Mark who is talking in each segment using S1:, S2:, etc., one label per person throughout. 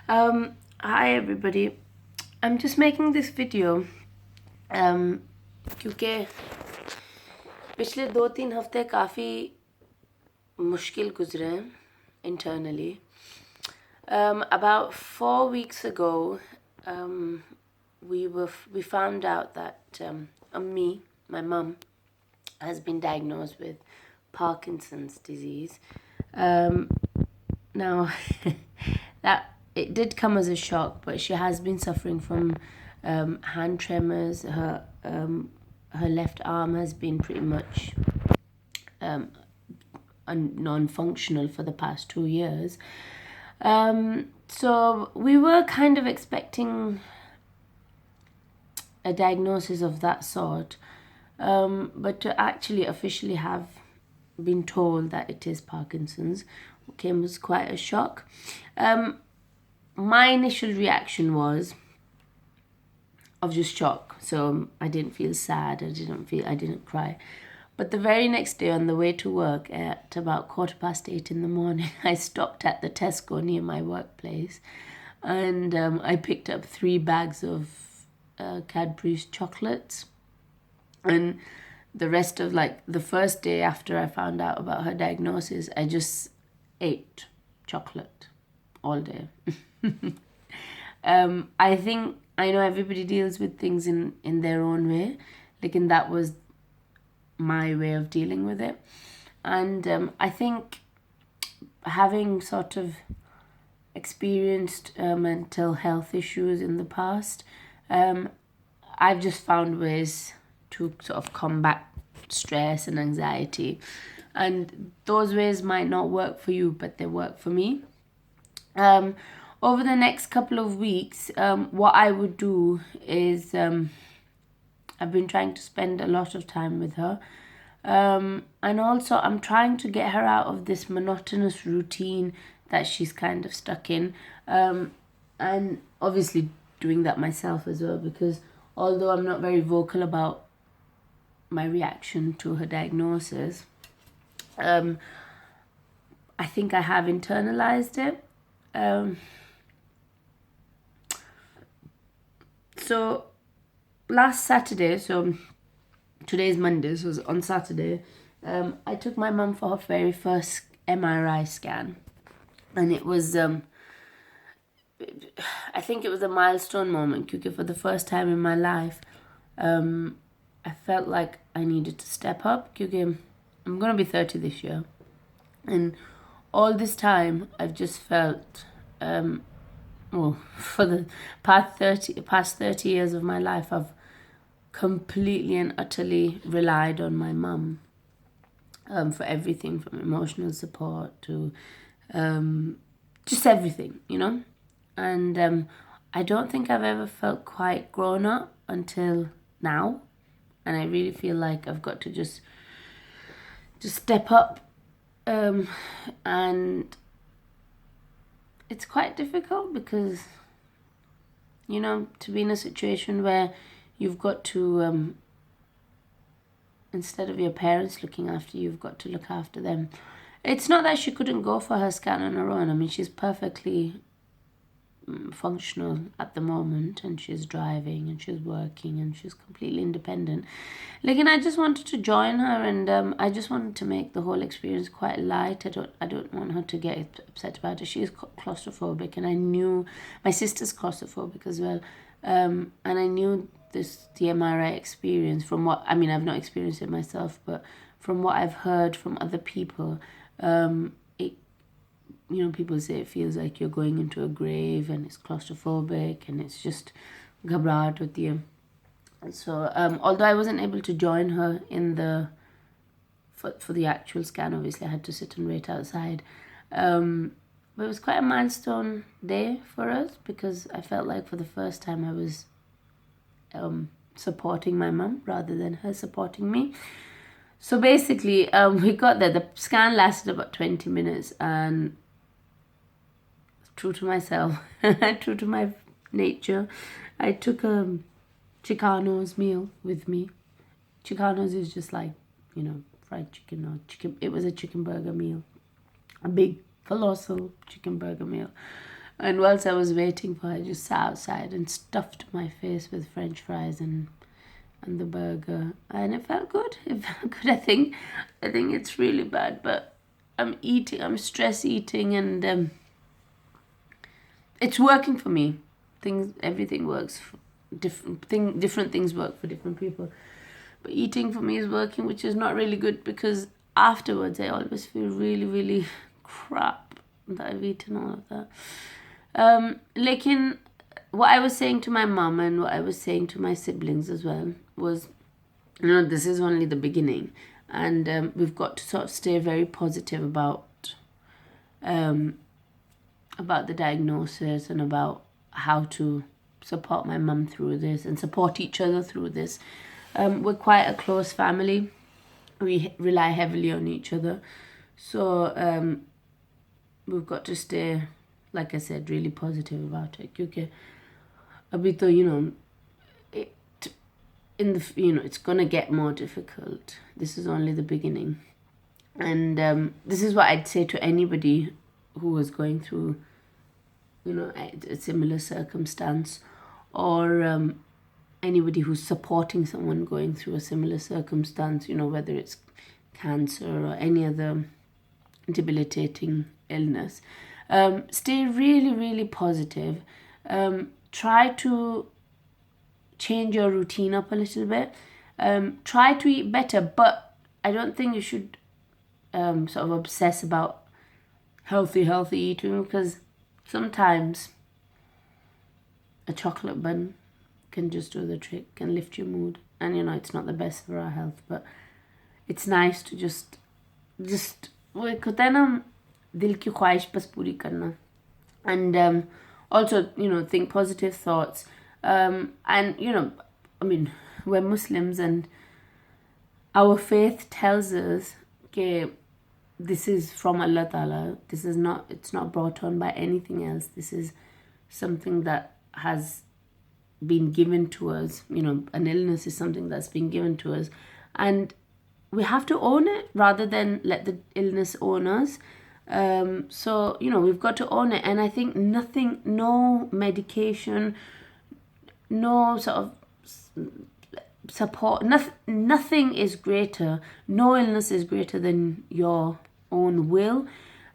S1: Hi everybody. I'm just making this video क्योंकि पिछले 2-3 हफ्ते काफ़ी मुश्किल गुजरे हैं internally. About 4 weeks ago, we found out that my mum, has been diagnosed with Parkinson's disease. Now, that it did come as a shock, but she has been suffering from hand tremors. Her left arm has been pretty much non-functional for the past 2 years. So we were kind of expecting a diagnosis of that sort, but to actually officially have been told that it is Parkinson's came as quite a shock. My initial reaction was of just shock. So I didn't feel sad. I didn't cry. But the very next day, on the way to work at about 8:15 in the morning, I stopped at the Tesco near my workplace, and I picked up 3 bags of Cadbury's chocolates. And the rest of the first day after I found out about her diagnosis, I just ate chocolate all day. I know everybody deals with things in their own way, and that was my way of dealing with it. And I think, having sort of experienced mental health issues in the past, I've just found ways to sort of combat stress and anxiety. And those ways might not work for you, but they work for me. Over the next couple of weeks, what I would do is, I've been trying to spend a lot of time with her. And also I'm trying to get her out of this monotonous routine that she's kind of stuck in. And obviously doing that myself as well, because although I'm not very vocal about my reaction to her diagnosis, I think I have internalized it. So last Saturday, so today's Monday, so on Saturday, I took my mum for her very first MRI scan. And it was, I think it was a milestone moment, because for the first time in my life, I felt like I needed to step up, because I'm going to be 30 this year. And all this time, I've just felt, for the past 30 years of my life, I've completely and utterly relied on my mum for everything, from emotional support to just everything, And I don't think I've ever felt quite grown up until now. And I really feel like I've got to just step up. And it's quite difficult because, to be in a situation where you've got to, instead of your parents looking after you, you've got to look after them. It's not that she couldn't go for her scan on her own. I mean, she's perfectly functional at the moment, and she's driving and she's working and she's completely independent. And I just wanted to join her, and I just wanted to make the whole experience quite light. I don't want her to get upset about it. She's claustrophobic, and I knew my sister's claustrophobic as well. And I knew the MRI experience, from what, I mean, I've not experienced it myself, but from what I've heard from other people, people say it feels like you're going into a grave, and it's claustrophobic, and it's just ghabrat with you. So, although I wasn't able to join her for the actual scan, obviously I had to sit and wait outside. But it was quite a milestone day for us, because I felt like for the first time I was supporting my mum rather than her supporting me. So basically, we got there. The scan lasted about 20 minutes, and true to myself, true to my nature, I took a Chicano's meal with me. Chicano's is just like, fried chicken or chicken. It was a chicken burger meal, a big colossal chicken burger meal. And whilst I was waiting for her, I just sat outside and stuffed my face with French fries and the burger, and it felt good. It felt good. I think it's really bad, but I'm stress eating, and it's working for me. Everything works. Different things work for different people, but eating for me is working, which is not really good because afterwards I always feel really, really crap that I've eaten all of that. What I was saying to my mum and what I was saying to my siblings as well was, this is only the beginning, and we've got to sort of stay very positive about the diagnosis and about how to support my mum through this and support each other through this. We're quite a close family. We rely heavily on each other. So we've got to stay, like I said, really positive about it. Because abhi to, it's gonna get more difficult. This is only the beginning. And this is what I'd say to anybody who was going through a similar circumstance, or anybody who's supporting someone going through a similar circumstance, whether it's cancer or any other debilitating illness. Stay really, really positive. Try to change your routine up a little bit. Try to eat better, but I don't think you should sort of obsess about healthy eating, because sometimes a chocolate bun can just do the trick, can lift your mood. And it's not the best for our health, but it's nice to just वो एक होता है ना, दिल की ख्वाहिश बस पूरी करना. And also, think positive thoughts. And I mean, we're Muslims, and our faith tells us that this is from Allah Ta'ala. It's not brought on by anything else. This is something that has been given to us. An illness is something that's been given to us, and we have to own it rather than let the illness own us. So we've got to own it, and I think no medication, no sort of support, nothing is greater, no illness is greater than your own will.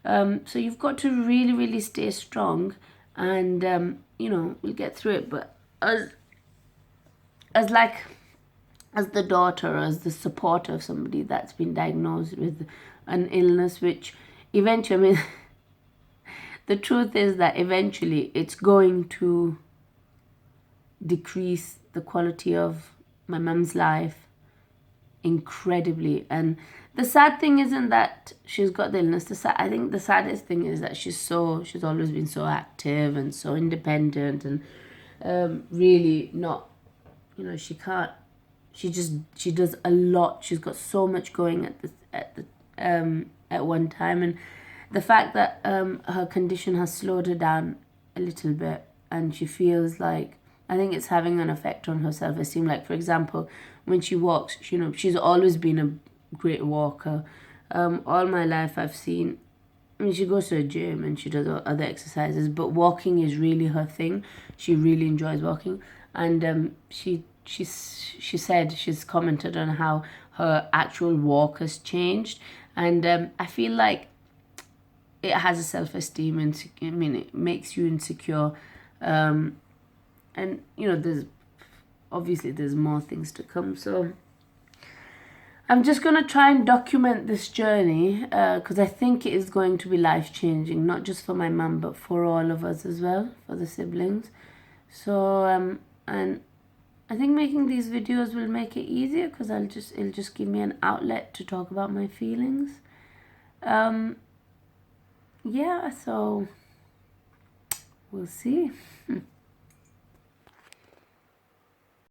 S1: So you've got to really, really stay strong, and we'll get through it. But as the daughter, as the supporter of somebody that's been diagnosed with an illness, which eventually, the truth is that eventually it's going to decrease the quality of my mum's life incredibly. And the sad thing isn't that she's got the illness. I think the saddest thing is that she's always been so active and so independent, and really not, she does a lot. She's got so much going at one time, and the fact that her condition has slowed her down a little bit, and she feels like, I think it's having an effect on her self-esteem. Like, for example, when she walks, she's always been a great walker. All my life I've seen, she goes to a gym and she does other exercises, but walking is really her thing. She really enjoys walking, and she said, she's commented on how her actual walk has changed, and I feel like it has a self-esteem, and it makes you insecure, and there's more things to come. So I'm just going to try and document this journey, because I think it is going to be life-changing, not just for my mum, but for all of us as well, for the siblings. So and I think making these videos will make it easier, because it'll just give me an outlet to talk about my feelings. Yeah, so we'll see.